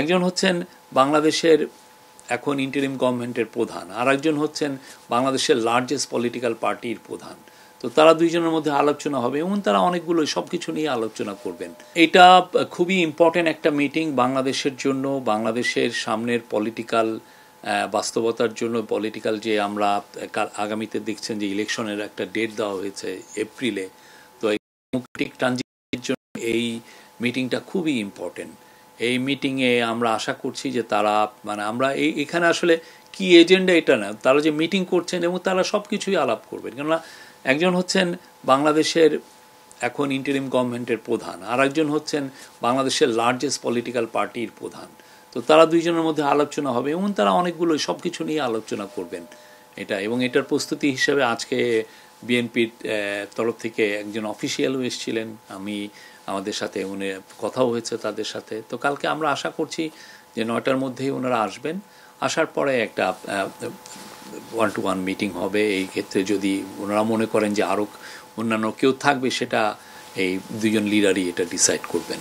একজন হচ্ছেন বাংলাদেশের এখন ইন্টারিম গভর্নমেন্টের প্রধান, আর একজন হচ্ছেন বাংলাদেশের লার্জেস্ট পলিটিক্যাল পার্টির প্রধান। তো তারা দুইজনের মধ্যে আলোচনা হবে এবং তারা অনেকগুলো সব কিছু নিয়ে আলোচনা করবেন। এটা খুবই ইম্পর্টেন্ট একটা মিটিং বাংলাদেশের জন্য, বাংলাদেশের সামনের পলিটিক্যাল বাস্তবতার জন্য। পলিটিক্যাল যে আমরা আগামীতে দেখছেন যে ইলেকশনের একটা ডেট দেওয়া হয়েছে এপ্রিলে, তো এই ডেমোক্রেটিক ট্রানজিশনের জন্য এই মিটিংটা খুবই ইম্পর্টেন্ট। এই মিটিংয়ে আমরা আশা করছি যে তারা আমরা এখানে আসলে কি এজেন্ডা এটা না, তারা যে মিটিং করছেন এবং তারা সব কিছুই আলাপ করবেন। কেননা একজন হচ্ছেন বাংলাদেশের এখন ইন্টারিম গভর্নমেন্টের প্রধান, আর একজন হচ্ছেন বাংলাদেশের লার্জেস্ট পলিটিক্যাল পার্টির প্রধান। তো তারা দুইজনের মধ্যে আলোচনা হবে এবং তারা অনেকগুলো সব কিছু নিয়ে আলোচনা করবেন এটা। এবং এটার প্রস্তুতি হিসেবে আজকে বিএনপির তরফ থেকে একজন অফিসিয়ালও এসেছিলেন, আমাদের সাথে উনি কথাও হয়েছে তাদের সাথে। তো কালকে আমরা আশা করছি যে 9টার মধ্যেই ওনারা আসবেন। আসার পরে একটা 1-to-1 মিটিং হবে। এই ক্ষেত্রে যদি ওনারা মনে করেন যে আরও অন্যান্য কেউ থাকবে, সেটা এই দুজন লিডারই এটা ডিসাইড করবেন।